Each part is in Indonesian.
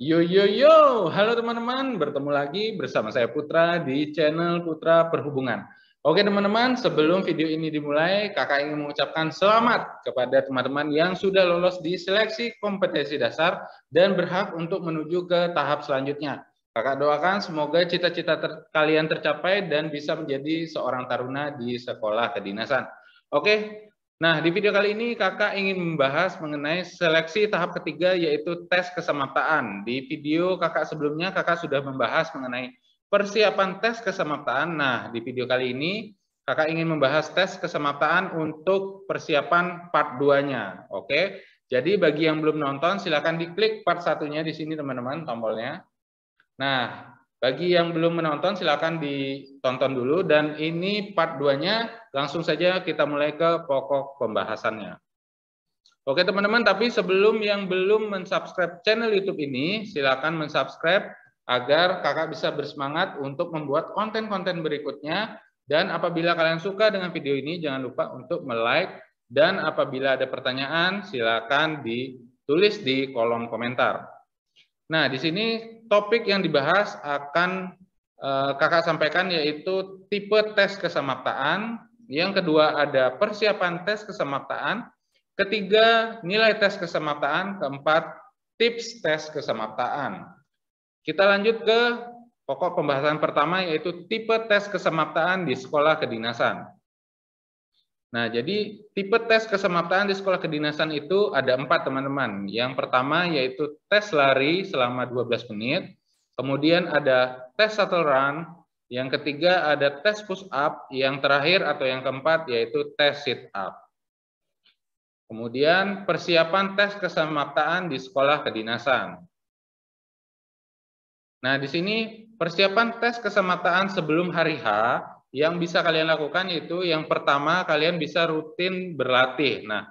Yo yo yo, halo teman-teman, bertemu lagi bersama saya Putra di channel Putra Perhubungan. Oke teman-teman, sebelum video ini dimulai, kakak ingin mengucapkan selamat kepada teman-teman yang sudah lolos di seleksi kompetensi dasar dan berhak untuk menuju ke tahap selanjutnya. Kakak doakan semoga cita-cita kalian tercapai dan bisa menjadi seorang taruna di sekolah kedinasan. Oke. Nah, di video kali ini kakak ingin membahas mengenai seleksi tahap ketiga yaitu tes kesamaptaan. Di video kakak sebelumnya kakak sudah membahas mengenai persiapan tes kesamaptaan. Nah, di video kali ini kakak ingin membahas tes kesamaptaan untuk persiapan part 2-nya. Oke. Jadi bagi yang belum nonton silakan diklik part 1-nya di sini teman-teman tombolnya. Nah, bagi yang belum menonton silakan ditonton dulu dan ini part 2-nya langsung saja kita mulai ke pokok pembahasannya. Oke teman-teman, tapi sebelum yang belum mensubscribe channel YouTube ini, silakan mensubscribe agar kakak bisa bersemangat untuk membuat konten-konten berikutnya. Dan apabila kalian suka dengan video ini, jangan lupa untuk like dan apabila ada pertanyaan silakan ditulis di kolom komentar. Nah, di sini topik yang dibahas akan kakak sampaikan yaitu tipe tes kesamaptaan. Yang kedua ada persiapan tes kesamaptaan. Ketiga, nilai tes kesamaptaan. Keempat, tips tes kesamaptaan. Kita lanjut ke pokok pembahasan pertama yaitu tipe tes kesamaptaan di sekolah kedinasan. Nah, jadi tipe tes kesamaptaan di sekolah kedinasan itu ada 4 teman-teman. Yang pertama yaitu tes lari selama 12 menit. Kemudian ada tes shuttle run. Yang ketiga ada tes push up. Yang terakhir atau yang keempat yaitu tes sit up. Kemudian persiapan tes kesamaptaan di sekolah kedinasan. Nah, di sini persiapan tes kesamaptaan sebelum hari H yang bisa kalian lakukan yaitu yang pertama kalian bisa rutin berlatih. Nah,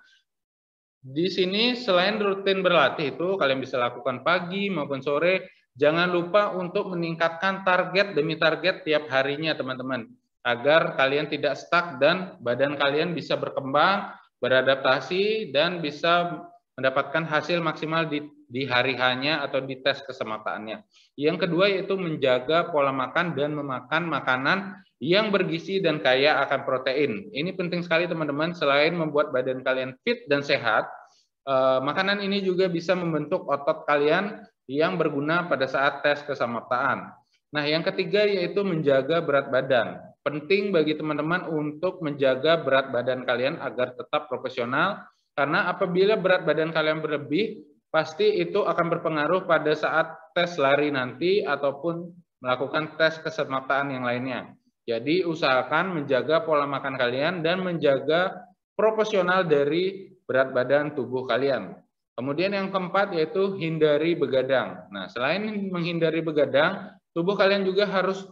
di sini selain rutin berlatih itu kalian bisa lakukan pagi maupun sore. Jangan lupa untuk meningkatkan target demi target tiap harinya teman-teman. Agar kalian tidak stuck dan badan kalian bisa berkembang, beradaptasi dan bisa mendapatkan hasil maksimal di hari H-nya atau di tes kesamaptaannya. Yang kedua yaitu menjaga pola makan dan memakan makanan yang bergizi dan kaya akan protein. Ini penting sekali teman-teman, selain membuat badan kalian fit dan sehat, makanan ini juga bisa membentuk otot kalian yang berguna pada saat tes kesamaptaan. Nah, yang ketiga yaitu menjaga berat badan. Penting bagi teman-teman untuk menjaga berat badan kalian agar tetap profesional, karena apabila berat badan kalian berlebih, pasti itu akan berpengaruh pada saat tes lari nanti ataupun melakukan tes kesamaptaan yang lainnya. Jadi usahakan menjaga pola makan kalian dan menjaga proporsional dari berat badan tubuh kalian. Kemudian yang keempat yaitu hindari begadang. Nah, selain menghindari begadang, tubuh kalian juga harus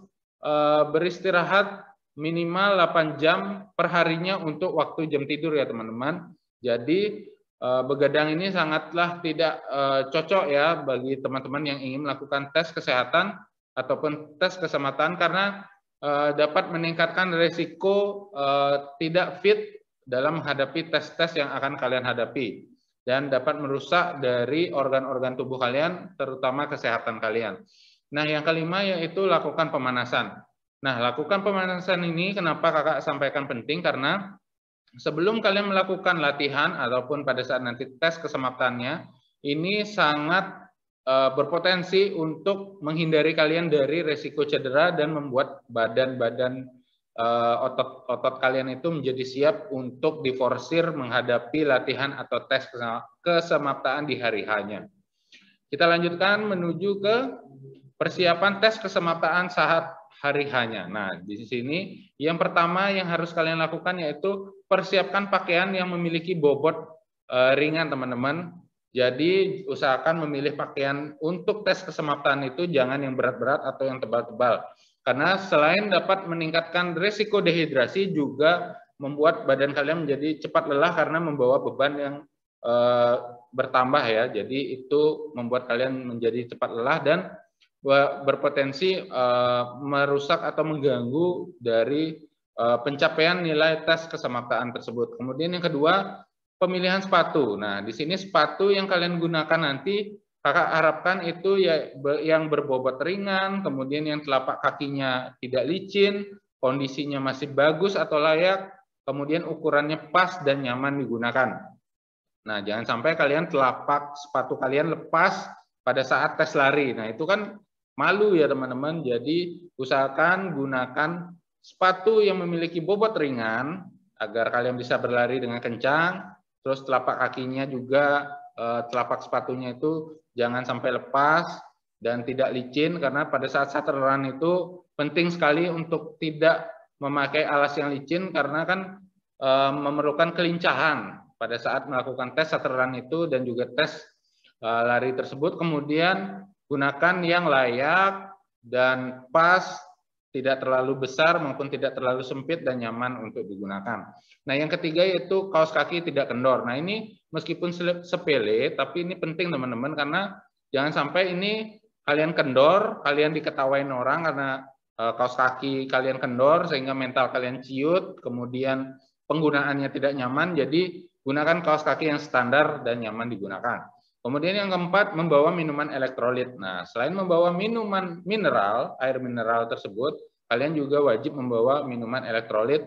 beristirahat minimal 8 jam per harinya untuk waktu jam tidur ya teman-teman. Jadi begadang ini sangatlah tidak cocok ya bagi teman-teman yang ingin melakukan tes kesehatan ataupun tes kesamaptaan karena dapat meningkatkan risiko tidak fit dalam menghadapi tes-tes yang akan kalian hadapi dan dapat merusak dari organ-organ tubuh kalian terutama kesehatan kalian. Nah, yang kelima yaitu lakukan pemanasan. Nah, lakukan pemanasan ini kenapa kakak sampaikan penting karena sebelum kalian melakukan latihan ataupun pada saat nanti tes kesamaptaannya ini sangat berpotensi untuk menghindari kalian dari resiko cedera dan membuat badan-badan otot kalian itu menjadi siap untuk diforsir menghadapi latihan atau tes kesamaptaan di hari H-nya. Kita lanjutkan menuju ke persiapan tes kesamaptaan saat hari H-nya. Nah, di sini yang pertama yang harus kalian lakukan yaitu persiapkan pakaian yang memiliki bobot ringan teman-teman. Jadi usahakan memilih pakaian untuk tes kesamaptaan itu jangan yang berat-berat atau yang tebal-tebal. Karena selain dapat meningkatkan risiko dehidrasi juga membuat badan kalian menjadi cepat lelah karena membawa beban yang bertambah ya. Jadi itu membuat kalian menjadi cepat lelah dan berpotensi merusak atau mengganggu dari pencapaian nilai tes kesamaptaan tersebut. Kemudian yang kedua, pemilihan sepatu. Nah, di sini sepatu yang kalian gunakan nanti Kakak harapkan itu ya yang berbobot ringan, kemudian yang telapak kakinya tidak licin, kondisinya masih bagus atau layak, kemudian ukurannya pas dan nyaman digunakan. Nah, jangan sampai kalian telapak sepatu kalian lepas pada saat tes lari. Nah, itu kan malu ya teman-teman. Jadi usahakan gunakan sepatu yang memiliki bobot ringan agar kalian bisa berlari dengan kencang. Terus telapak kakinya juga, telapak sepatunya itu jangan sampai lepas dan tidak licin, karena pada saat shuttle run itu penting sekali untuk tidak memakai alas yang licin, karena kan memerlukan kelincahan pada saat melakukan tes shuttle run itu dan juga tes lari tersebut. Kemudian gunakan yang layak dan pas, tidak terlalu besar maupun tidak terlalu sempit dan nyaman untuk digunakan. Nah, yang ketiga yaitu kaos kaki tidak kendor. Nah, ini meskipun sepele, tapi ini penting teman-teman, karena jangan sampai ini kalian kendor, kalian diketawain orang karena kaos kaki kalian kendor sehingga mental kalian ciut, kemudian penggunaannya tidak nyaman. Jadi gunakan kaos kaki yang standar dan nyaman digunakan. Kemudian yang keempat, membawa minuman elektrolit. Nah, selain membawa minuman mineral, air mineral tersebut, kalian juga wajib membawa minuman elektrolit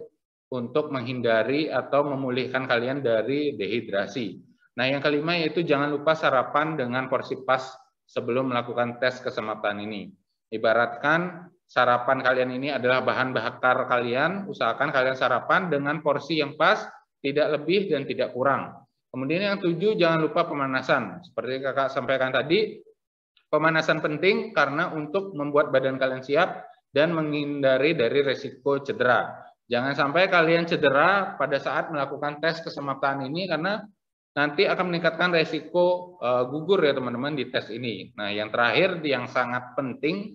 untuk menghindari atau memulihkan kalian dari dehidrasi. Nah, yang kelima yaitu jangan lupa sarapan dengan porsi pas sebelum melakukan tes keselamatan ini. Ibaratkan sarapan kalian ini adalah bahan bakar kalian, usahakan kalian sarapan dengan porsi yang pas, tidak lebih dan tidak kurang. Kemudian yang 7, jangan lupa pemanasan. Seperti kakak sampaikan tadi, pemanasan penting karena untuk membuat badan kalian siap dan menghindari dari resiko cedera. Jangan sampai kalian cedera pada saat melakukan tes keselamatan ini, karena nanti akan meningkatkan resiko gugur ya teman-teman di tes ini. Nah, yang terakhir yang sangat penting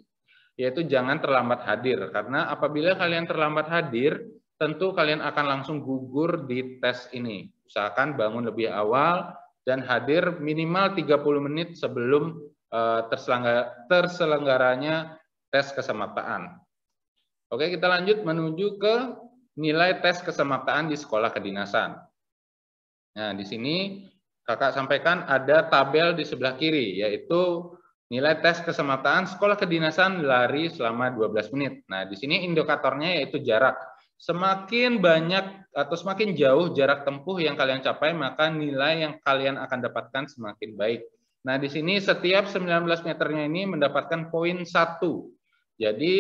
yaitu jangan terlambat hadir, karena apabila kalian terlambat hadir, tentu kalian akan langsung gugur di tes ini. Usahakan bangun lebih awal dan hadir minimal 30 menit sebelum terselenggaranya tes kesemaptaan. Oke, kita lanjut menuju ke nilai tes kesemaptaan di sekolah kedinasan. Nah, di sini kakak sampaikan ada tabel di sebelah kiri, yaitu nilai tes kesemaptaan sekolah kedinasan lari selama 12 menit. Nah, di sini indikatornya yaitu jarak. Semakin banyak atau semakin jauh jarak tempuh yang kalian capai, maka nilai yang kalian akan dapatkan semakin baik. Nah, di sini setiap 19 meternya ini mendapatkan poin 1. Jadi,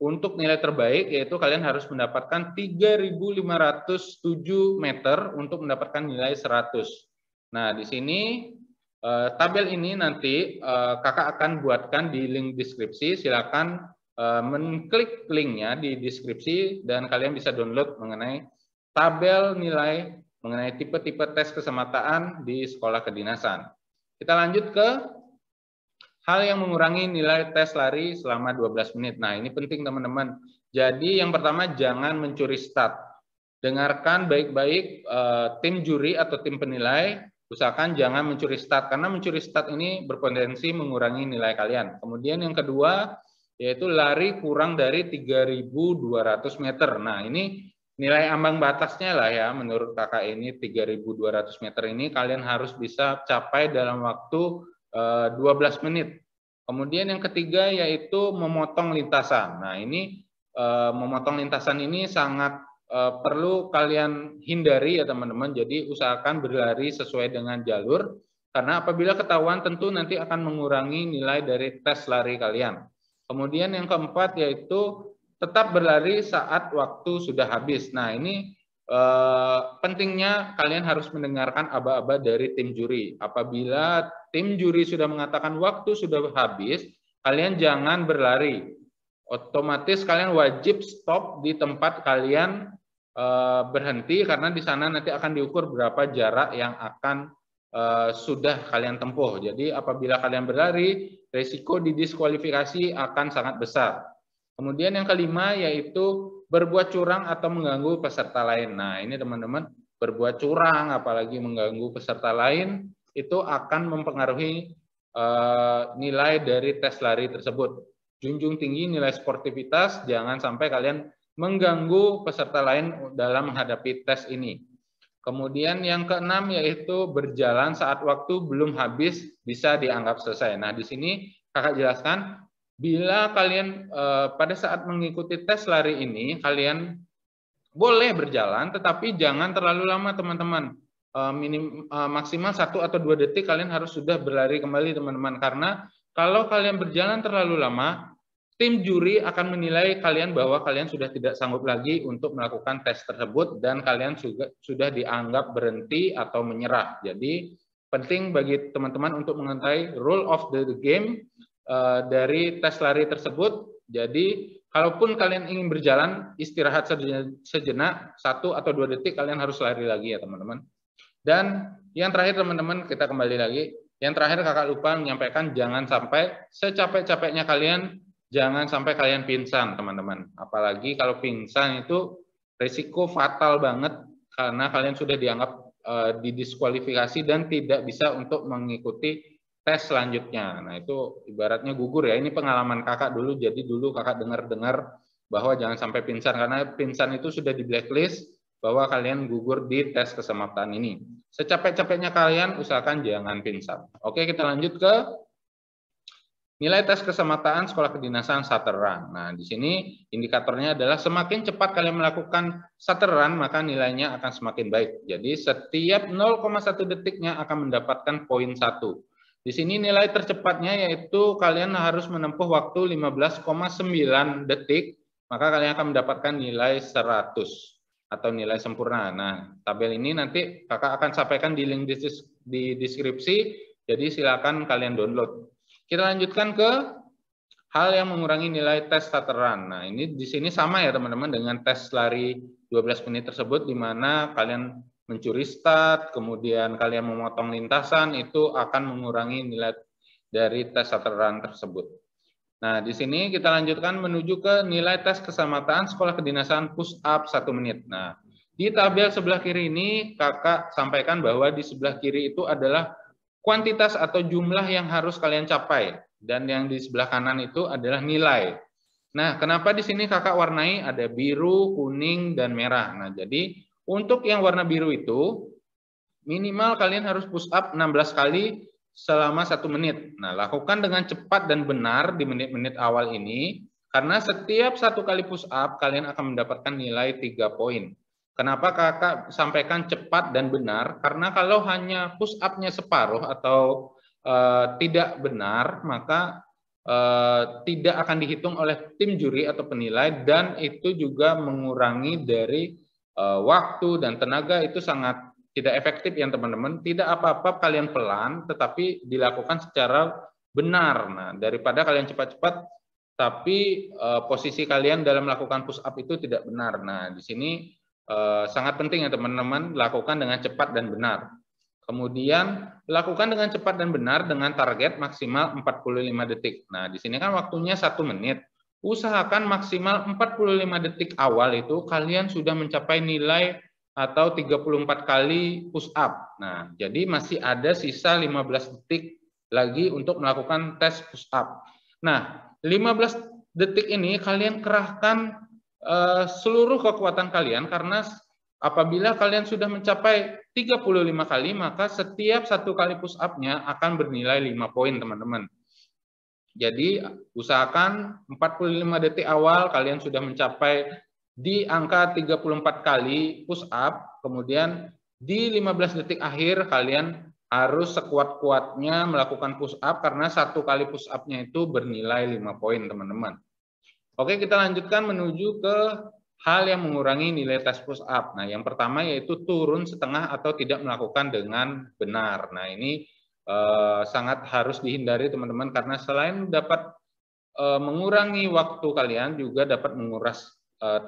untuk nilai terbaik yaitu kalian harus mendapatkan 3.507 meter untuk mendapatkan nilai 100. Nah, di sini tabel ini nanti kakak akan buatkan di link deskripsi. Silakan mengklik linknya di deskripsi dan kalian bisa download mengenai tabel nilai mengenai tipe-tipe tes kesemaptaan di sekolah kedinasan. Kita lanjut ke hal yang mengurangi nilai tes lari selama 12 menit. Nah, ini penting teman-teman. Jadi yang pertama, jangan mencuri start. Dengarkan baik-baik tim juri atau tim penilai. Usahakan jangan mencuri start, karena mencuri start ini berpotensi mengurangi nilai kalian. Kemudian yang kedua, yaitu lari kurang dari 3.200 meter. Nah, ini nilai ambang batasnya lah ya, menurut kakak ini 3.200 meter ini kalian harus bisa capai dalam waktu 12 menit. Kemudian yang ketiga yaitu memotong lintasan. Nah, ini memotong lintasan ini sangat perlu kalian hindari ya teman-teman. Jadi usahakan berlari sesuai dengan jalur, karena apabila ketahuan tentu nanti akan mengurangi nilai dari tes lari kalian. Kemudian yang keempat yaitu tetap berlari saat waktu sudah habis. Nah, ini pentingnya kalian harus mendengarkan aba-aba dari tim juri. Apabila tim juri sudah mengatakan waktu sudah habis, kalian jangan berlari. Otomatis kalian wajib stop di tempat kalian berhenti, karena di sana nanti akan diukur berapa jarak yang akan sudah kalian tempuh. Jadi apabila kalian berlari, risiko didiskualifikasi akan sangat besar. Kemudian yang kelima yaitu berbuat curang atau mengganggu peserta lain. Nah, ini teman-teman, berbuat curang apalagi mengganggu peserta lain itu akan mempengaruhi nilai dari tes lari tersebut. Junjung tinggi nilai sportivitas, jangan sampai kalian mengganggu peserta lain dalam menghadapi tes ini. Kemudian yang keenam yaitu berjalan saat waktu belum habis bisa dianggap selesai. Nah, di sini kakak jelaskan, bila kalian pada saat mengikuti tes lari ini, kalian boleh berjalan, tetapi jangan terlalu lama teman-teman. Maksimal 1 atau 2 detik kalian harus sudah berlari kembali teman-teman. Karena kalau kalian berjalan terlalu lama, tim juri akan menilai kalian bahwa kalian sudah tidak sanggup lagi untuk melakukan tes tersebut dan kalian sudah dianggap berhenti atau menyerah. Jadi penting bagi teman-teman untuk mengetahui rule of the game dari tes lari tersebut. Jadi kalaupun kalian ingin berjalan, istirahat sejenak, 1 atau 2 detik kalian harus lari lagi ya teman-teman. Dan yang terakhir teman-teman, kita kembali lagi. Yang terakhir kakak lupa menyampaikan, jangan sampai secapek-capeknya kalian, jangan sampai kalian pingsan, teman-teman. Apalagi kalau pingsan itu risiko fatal banget karena kalian sudah dianggap didiskualifikasi dan tidak bisa untuk mengikuti tes selanjutnya. Nah, itu ibaratnya gugur ya. Ini pengalaman kakak dulu, jadi dulu kakak dengar-dengar bahwa jangan sampai pingsan karena pingsan itu sudah di blacklist bahwa kalian gugur di tes keselamatan ini. Secapek-capeknya kalian usahakan jangan pingsan. Oke, kita lanjut ke nilai tes keselamatan sekolah kedinasan shuttle run. Nah, di sini indikatornya adalah semakin cepat kalian melakukan shuttle run, maka nilainya akan semakin baik. Jadi setiap 0,1 detiknya akan mendapatkan poin 1. Di sini nilai tercepatnya yaitu kalian harus menempuh waktu 15,9 detik, maka kalian akan mendapatkan nilai 100 atau nilai sempurna. Nah, tabel ini nanti kakak akan sampaikan di link di deskripsi, jadi silakan kalian download. Kita lanjutkan ke hal yang mengurangi nilai tes shuttle run. Nah, ini di sini sama ya teman-teman dengan tes lari 12 menit tersebut, di mana kalian mencuri start, kemudian kalian memotong lintasan, itu akan mengurangi nilai dari tes shuttle run tersebut. Nah, di sini kita lanjutkan menuju ke nilai tes keselamatan sekolah kedinasan push up 1 menit. Nah, di tabel sebelah kiri ini kakak sampaikan bahwa di sebelah kiri itu adalah kuantitas atau jumlah yang harus kalian capai, dan yang di sebelah kanan itu adalah nilai. Nah, kenapa di sini kakak warnai ada biru, kuning, dan merah. Nah, jadi untuk yang warna biru itu minimal kalian harus push up 16 kali selama 1 menit. Nah, lakukan dengan cepat dan benar di menit-menit awal ini, karena setiap 1 kali push up kalian akan mendapatkan nilai 3 poin. Kenapa kakak sampaikan cepat dan benar? Karena kalau hanya push up-nya separuh atau tidak benar, maka tidak akan dihitung oleh tim juri atau penilai, dan itu juga mengurangi dari waktu dan tenaga. Itu sangat tidak efektif ya teman-teman. Tidak apa-apa kalian pelan, tetapi dilakukan secara benar. Nah, daripada kalian cepat-cepat, tapi posisi kalian dalam melakukan push up itu tidak benar. Nah, di sini sangat penting ya teman-teman, lakukan dengan cepat dan benar. Kemudian lakukan dengan cepat dan benar dengan target maksimal 45 detik. Nah, di sini kan waktunya 1 menit. Usahakan maksimal 45 detik awal itu kalian sudah mencapai nilai atau 34 kali push up. Nah, jadi masih ada sisa 15 detik lagi untuk melakukan tes push up. Nah, 15 detik ini kalian kerahkan seluruh kekuatan kalian, karena apabila kalian sudah mencapai 35 kali, maka setiap 1 kali push up-nya akan bernilai 5 poin, teman-teman. Jadi usahakan 45 detik awal kalian sudah mencapai di angka 34 kali push up, kemudian di 15 detik akhir kalian harus sekuat-kuatnya melakukan push up, karena 1 kali push up-nya itu bernilai 5 poin, teman-teman. Oke, kita lanjutkan menuju ke hal yang mengurangi nilai tes push up. Nah, yang pertama yaitu turun setengah atau tidak melakukan dengan benar. Nah, ini sangat harus dihindari teman-teman, karena selain dapat mengurangi waktu kalian, juga dapat menguras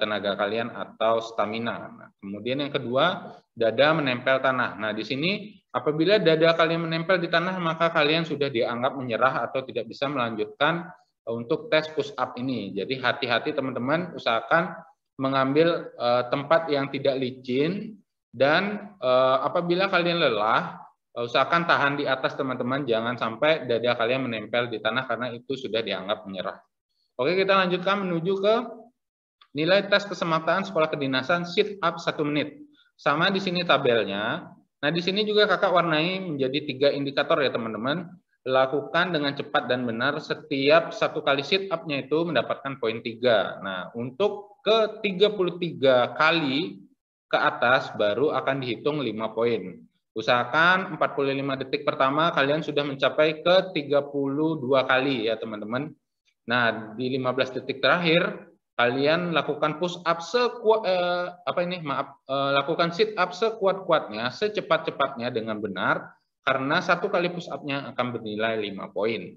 tenaga kalian atau stamina. Nah, kemudian yang kedua, dada menempel tanah. Nah, di sini apabila dada kalian menempel di tanah, maka kalian sudah dianggap menyerah atau tidak bisa melanjutkan untuk tes push up ini. Jadi hati-hati teman-teman, usahakan mengambil tempat yang tidak licin, dan apabila kalian lelah, usahakan tahan di atas teman-teman, jangan sampai dada kalian menempel di tanah karena itu sudah dianggap menyerah. Oke, kita lanjutkan menuju ke nilai tes keselamatan sekolah kedinasan sit up 1 menit. Sama di sini tabelnya. Nah, di sini juga kakak warnai menjadi 3 indikator ya teman-teman. Lakukan dengan cepat dan benar, setiap 1 kali sit up-nya itu mendapatkan poin 3. Nah, untuk ke 33 kali ke atas baru akan dihitung 5 poin. Usahakan 45 detik pertama kalian sudah mencapai ke 32 kali ya teman-teman. Nah, di 15 detik terakhir kalian lakukan push up lakukan sit up sekuat-kuatnya, secepat-cepatnya dengan benar, karena 1 kali push up-nya akan bernilai 5 poin.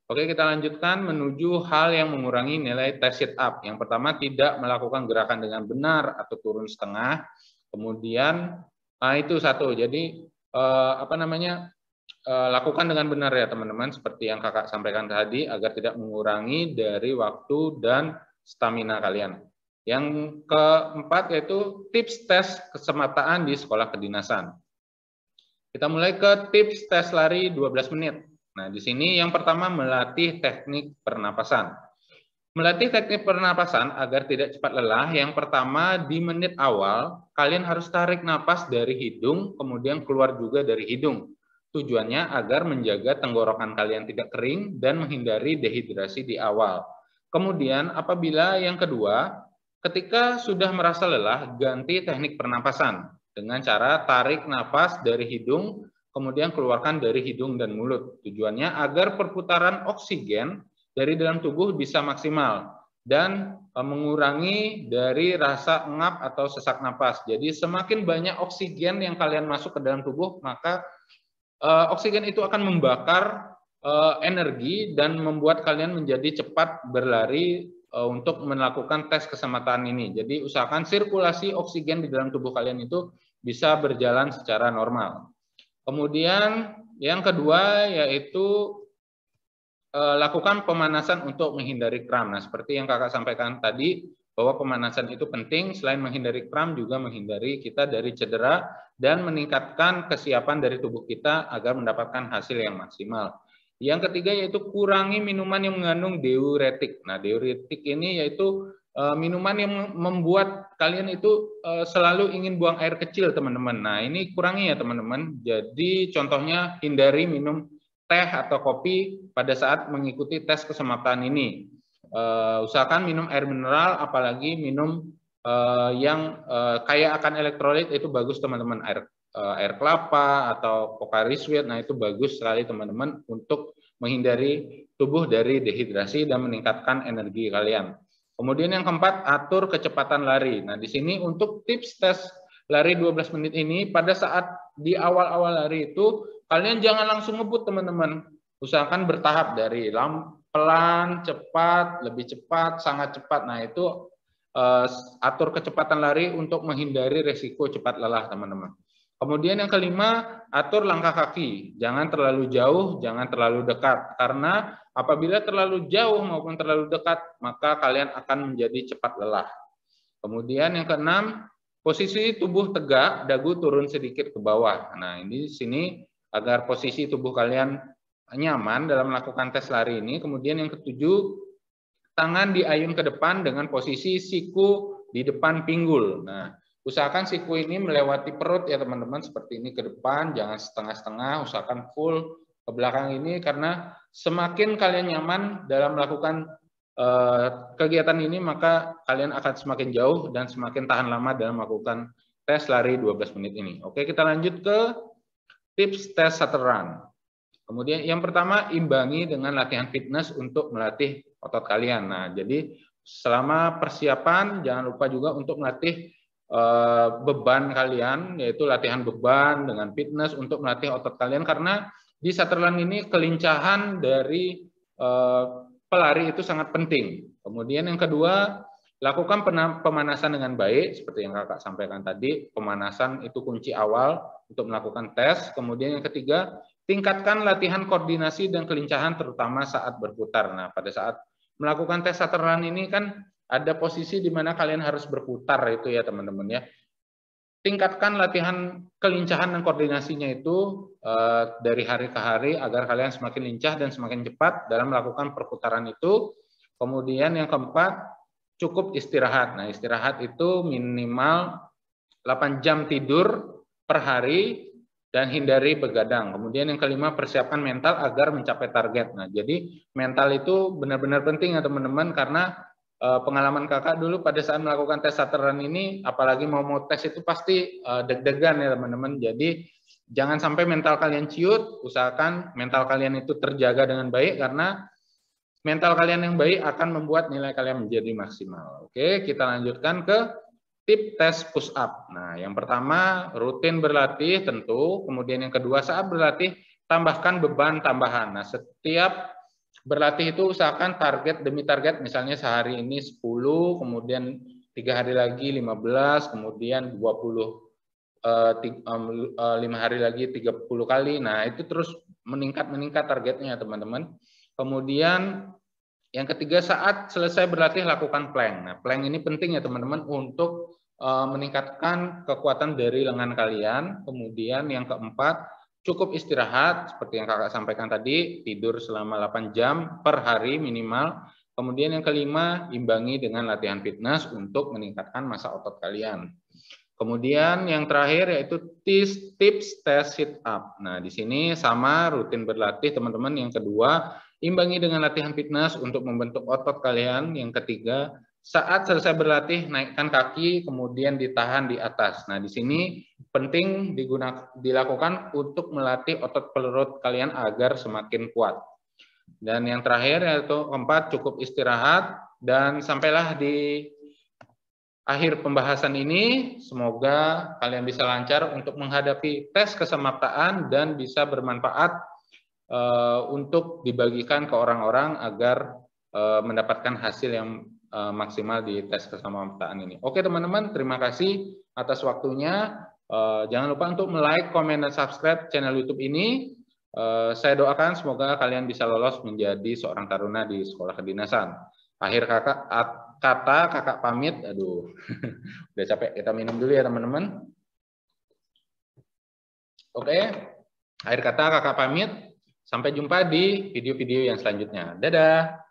Oke, kita lanjutkan menuju hal yang mengurangi nilai tes sit up. Yang pertama, tidak melakukan gerakan dengan benar atau turun setengah. Kemudian, itu satu. Jadi, lakukan dengan benar ya teman-teman, seperti yang kakak sampaikan tadi, agar tidak mengurangi dari waktu dan stamina kalian. Yang keempat yaitu tips tes kesemataan di sekolah kedinasan. Kita mulai ke tips tes lari 12 menit. Nah, di sini yang pertama melatih teknik pernapasan. Melatih teknik pernapasan agar tidak cepat lelah, yang pertama di menit awal, kalian harus tarik napas dari hidung, kemudian keluar juga dari hidung. Tujuannya agar menjaga tenggorokan kalian tidak kering dan menghindari dehidrasi di awal. Kemudian apabila yang kedua, ketika sudah merasa lelah, ganti teknik pernapasan dengan cara tarik napas dari hidung, kemudian keluarkan dari hidung dan mulut. Tujuannya agar perputaran oksigen dari dalam tubuh bisa maksimal dan mengurangi dari rasa engap atau sesak napas. Jadi semakin banyak oksigen yang kalian masuk ke dalam tubuh, maka oksigen itu akan membakar energi dan membuat kalian menjadi cepat berlari untuk melakukan tes keselamatan ini. Jadi usahakan sirkulasi oksigen di dalam tubuh kalian itu bisa berjalan secara normal. Kemudian yang kedua yaitu lakukan pemanasan untuk menghindari kram. Nah, seperti yang kakak sampaikan tadi, bahwa pemanasan itu penting, selain menghindari kram juga menghindari kita dari cedera dan meningkatkan kesiapan dari tubuh kita agar mendapatkan hasil yang maksimal. Yang ketiga yaitu kurangi minuman yang mengandung diuretik. Nah, diuretik ini yaitu minuman yang membuat kalian itu selalu ingin buang air kecil, teman-teman. Nah, ini kurangi ya, teman-teman. Jadi contohnya hindari minum teh atau kopi pada saat mengikuti tes keselamatan ini. Usahakan minum air mineral, apalagi minum yang kaya akan elektrolit, itu bagus teman-teman. Air kelapa atau Pocari Sweat, nah itu bagus sekali teman-teman untuk menghindari tubuh dari dehidrasi dan meningkatkan energi kalian. Kemudian yang keempat, atur kecepatan lari. Nah, di sini untuk tips tes lari 12 menit ini, pada saat di awal-awal lari itu kalian jangan langsung ngebut teman-teman. Usahakan bertahap dari pelan, cepat, lebih cepat, sangat cepat. Nah, itu atur kecepatan lari untuk menghindari resiko cepat lelah, teman-teman. Kemudian yang kelima, atur langkah kaki. Jangan terlalu jauh, jangan terlalu dekat. Karena apabila terlalu jauh maupun terlalu dekat, maka kalian akan menjadi cepat lelah. Kemudian yang keenam, posisi tubuh tegak, dagu turun sedikit ke bawah. Nah, ini di sini agar posisi tubuh kalian nyaman dalam melakukan tes lari ini. Kemudian yang ketujuh, tangan diayun ke depan dengan posisi siku di depan pinggul. Nah, usahakan siku ini melewati perut ya teman-teman, seperti ini ke depan, jangan setengah-setengah, usahakan full ke belakang ini, karena semakin kalian nyaman dalam melakukan kegiatan ini, maka kalian akan semakin jauh dan semakin tahan lama dalam melakukan tes lari 12 menit ini. Oke, kita lanjut ke tips tes shuttle run. Kemudian yang pertama, imbangi dengan latihan fitness untuk melatih otot kalian. Nah, jadi selama persiapan jangan lupa juga untuk melatih beban kalian, yaitu latihan beban dengan fitness untuk melatih otot kalian, karena di shuttle run ini kelincahan dari pelari itu sangat penting. Kemudian yang kedua, lakukan pemanasan dengan baik, seperti yang kakak sampaikan tadi. Pemanasan itu kunci awal untuk melakukan tes. Kemudian yang ketiga, tingkatkan latihan koordinasi dan kelincahan terutama saat berputar. Nah, pada saat melakukan tes shuttle run ini kan ada posisi di mana kalian harus berputar itu ya teman-teman ya. Tingkatkan latihan kelincahan dan koordinasinya itu dari hari ke hari agar kalian semakin lincah dan semakin cepat dalam melakukan perputaran itu. Kemudian yang keempat, cukup istirahat. Nah, istirahat itu minimal 8 jam tidur per hari dan hindari begadang. Kemudian yang kelima, persiapkan mental agar mencapai target. Nah, jadi mental itu benar-benar penting ya teman-teman, karena pengalaman kakak dulu pada saat melakukan tes Saturn ini, apalagi mau tes itu pasti deg-degan ya teman-teman. Jadi jangan sampai mental kalian ciut, usahakan mental kalian itu terjaga dengan baik, karena mental kalian yang baik akan membuat nilai kalian menjadi maksimal. Oke, kita lanjutkan ke tip tes push up. Nah, yang pertama rutin berlatih tentu, kemudian yang kedua saat berlatih tambahkan beban tambahan. Nah, setiap berlatih itu usahakan target demi target, misalnya sehari ini 10, kemudian 3 hari lagi 15, kemudian 20, 5 hari lagi 30 kali. Nah, itu terus meningkat targetnya teman-teman. Kemudian yang ketiga, saat selesai berlatih lakukan plank. Nah, plank ini penting ya teman-teman untuk meningkatkan kekuatan dari lengan kalian. Kemudian yang keempat, cukup istirahat seperti yang kakak sampaikan tadi, tidur selama 8 jam per hari minimal. Kemudian yang kelima, imbangi dengan latihan fitness untuk meningkatkan massa otot kalian. Kemudian yang terakhir yaitu tips tes sit up. Nah, di sini sama rutin berlatih teman-teman. Yang kedua, imbangi dengan latihan fitness untuk membentuk otot kalian. Yang ketiga, saat selesai berlatih naikkan kaki kemudian ditahan di atas. Nah, di sini penting dilakukan untuk melatih otot perut kalian agar semakin kuat. Dan yang terakhir yaitu keempat, cukup istirahat, dan sampailah di akhir pembahasan ini. Semoga kalian bisa lancar untuk menghadapi tes kesemaptaan dan bisa bermanfaat untuk dibagikan ke orang-orang agar mendapatkan hasil yang maksimal di tes kesemaptaan ini. Oke teman-teman, terima kasih atas waktunya. Jangan lupa untuk like, komen, dan subscribe channel YouTube ini. Saya doakan semoga kalian bisa lolos menjadi seorang taruna di sekolah kedinasan. Akhir kata kakak pamit. Aduh, udah capek. Kita minum dulu ya teman-teman. Oke, akhir kata kakak pamit. Sampai jumpa di video-video yang selanjutnya. Dadah.